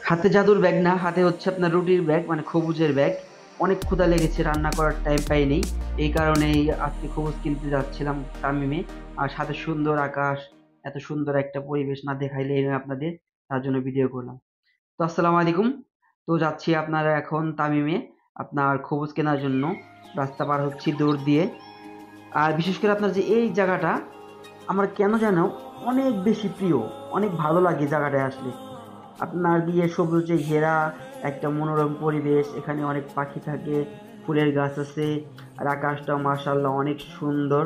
হাতে জাদুর ব্যাগ না, হাতে হচ্ছে আপনার রুটির ব্যাগ, মানে খবুজের ব্যাগ। অনেক ক্ষুধা লেগেছে, রান্না করার টাইম পাইনি। এই কারণেই আজকে খবুজ কিনতে যাচ্ছিলাম তামিমে। আর সাথে সুন্দর আকাশ, এত সুন্দর একটা পরিবেশ না দেখাইলে আপনাদের, তার জন্য ভিডিও করলাম। তো আসসালামু আলাইকুম। তো যাচ্ছি আপনারা এখন তামিমে আপনার খবুজ কেনার জন্য। রাস্তা পার হচ্ছি দৌড় দিয়ে। আর বিশেষ করে আপনার যে এই জায়গাটা আমার কেন যেন অনেক বেশি প্রিয়, অনেক ভালো লাগে জায়গাটায় আসলে। আপনার দিয়ে সবুজে ঘেরা একটা মনোরম পরিবেশ, এখানে অনেক পাখি থাকে, ফুলের গাছ আছে, আর আকাশটাও মাশাআল্লাহ অনেক সুন্দর।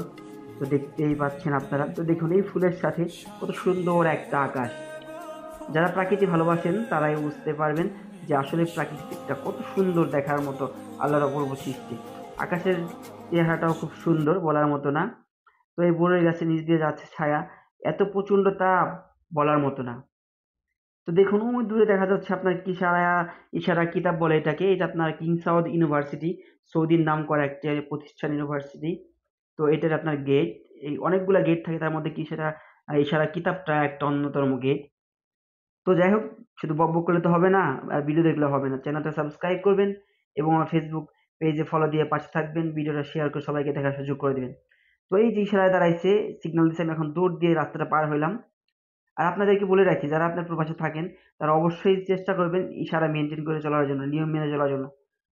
তো দেখতেই পাচ্ছেন আপনারা, তো দেখুন এই ফুলের সাথে কত সুন্দর একটা আকাশ। যারা প্রাকৃতি ভালোবাসেন তারাই বুঝতে পারবেন যে আসলে প্রাকৃতিকটা কত সুন্দর, দেখার মতো আল্লাহর অপূর্ব সৃষ্টি। আকাশের চেহারাটাও খুব সুন্দর, বলার মতো না। তো এই বড়ই গাছের নিচ দিয়ে যাচ্ছে ছায়া, এত প্রচন্ড তাপ, বলার মতো না। তো দেখুন ওই দূরে দেখা যাচ্ছে আপনার কিসারা ইশারা কিতাব বলে এটাকে, এটা আপনার কিং সাউদ ইউনিভার্সিটি, সৌদির নাম করা একটা প্রতিষ্ঠান ইউনিভার্সিটি। তো এটার আপনার গেট, এই অনেকগুলা গেট থাকে, তার মধ্যে কিসারা ইশারা কিতাবটা একটা অন্যতম গেট। তো যাই হোক, শুধু বকবক করলে তো হবে না, আর ভিডিও দেখলে হবে না। চ্যানেলটা সাবস্ক্রাইব করবেন এবং আমার ফেসবুক পেজে ফলো দিয়ে পাশে থাকবেন, ভিডিওটা শেয়ার করে সবাইকে দেখার সুযোগ করে দিবেন। তো এই যে ইশারায় দাঁড়াইছে, সিগন্যাল দিচ্ছে, আমি এখন দৌড় দিয়ে রাস্তাটা পার হইলাম। আর আপনাদেরকে বলে রাখি, যারা আপনার প্রবাসে থাকেন তারা অবশ্যই চেষ্টা করবেন ইশারা মেনটেন করে চলার জন্য, নিয়ম মেনে চলার জন্য।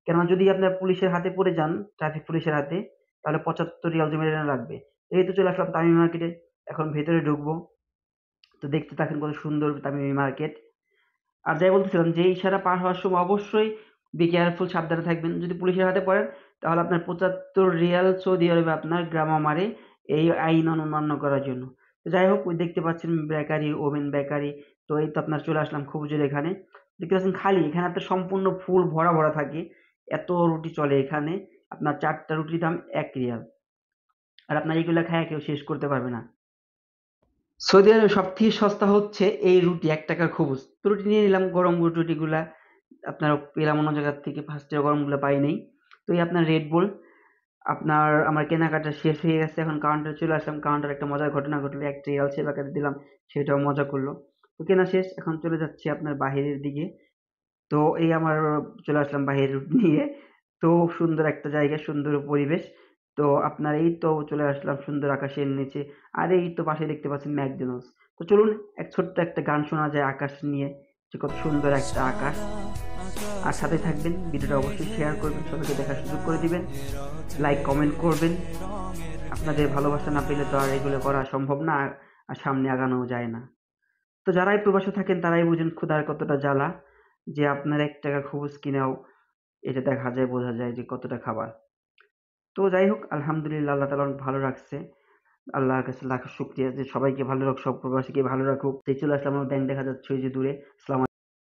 কেননা যদি আপনার পুলিশের হাতে পড়ে যান, ট্রাফিক পুলিশের হাতে, তাহলে 75 রিয়াল জরিমানা লাগবে। এই তো চলে আসলাম তামিম মার্কেটে, এখন ভেতরে ঢুকবো। তো দেখতে থাকেন কত সুন্দর তামিমি মার্কেট। আর যাই বলতেছিলাম, যে ইশারা পার হওয়ার সময় অবশ্যই বি কেয়ারফুল, সাবধানে থাকবেন। যদি পুলিশের হাতে পড়েন তাহলে আপনার 75 রিয়াল সৌদি আরবে আপনার গ্রামা মারে, এই আইন অমান্য করার জন্য। তো যাই হোক, ওই দেখতে পাচ্ছেন বেকারি, ওভেন বেকারি। তো এই তো আপনার চলে আসলাম খবুজের এখানে। দেখতে পাচ্ছেন খালি, এখানে আপনার সম্পূর্ণ ফুল ভরা ভরা থাকে। এত রুটি চলে এখানে। আপনার 4টা রুটির দাম 1 রিয়াল। আর আপনার এইগুলা খায়া কেউ শেষ করতে পারবে না। সৌদি আরবে সবথেকে সস্তা হচ্ছে এই রুটি, 1 টাকার খবুজ। তো রুটি নিয়ে নিলাম, গরম রুটিগুলা আপনার পেলাম অন্য জায়গার থেকে, ফার্স্টে গরমগুলো পাই নাই। তো এই আপনার রেড বুল, আপনার আমার কেনাকাটা শেষ হয়ে গেছে, এখন কাউন্টারে চলে আসলাম। কাউন্টারে একটা মজার ঘটনা ঘটলো, একটা রিয়াল সেবাকে দিলাম, সেটাও মজা করলো। তো কেনা শেষ, এখন চলে যাচ্ছি আপনার বাহিরের দিকে। তো এই আমার চলে আসলাম বাহিরের রুট নিয়ে। তো সুন্দর একটা জায়গা, সুন্দর পরিবেশ। তো আপনার এই তো চলে আসলাম সুন্দর আকাশের নিচে। আর এই তো পাশে দেখতে পাচ্ছেন ম্যাকডোনাল্ডস। তো চলুন এক ছোট্ট একটা গান শোনা যায় আকাশ নিয়ে, যে কত সুন্দর একটা আকাশ। আর সাথে থাকবেন, ভিডিওটা অবশ্যই শেয়ার করবেন, সবাইকে দেখার সুযোগ করে দিবেন, লাইক কমেন্ট করবেন। আপনাদের ভালোবাসা না পেলে তো আর এগুলো করা সম্ভব না, আর সামনে আগানোও যায় না। তো যারাই প্রবাসে থাকেন তারাই বুঝেন ক্ষুধার কতটা জ্বালা, যে আপনার 1 টাকা খবুজ কিনেও এটা দেখা যায়, বোঝা যায় যে কতটা খাবার। তো যাই হোক, আলহামদুলিল্লাহ আল্লাহ তাআলা অনেক ভালো রাখছে। আল্লাহর কাছে লাখ শুকরিয়া যে সবাইকে ভালো রাখুক, সব প্রবাসীকে ভালো রাখুক। তো এই চলে আসলাম, আমার ব্যাংক দেখা যাচ্ছে ওই যে দূরে। আসসালামু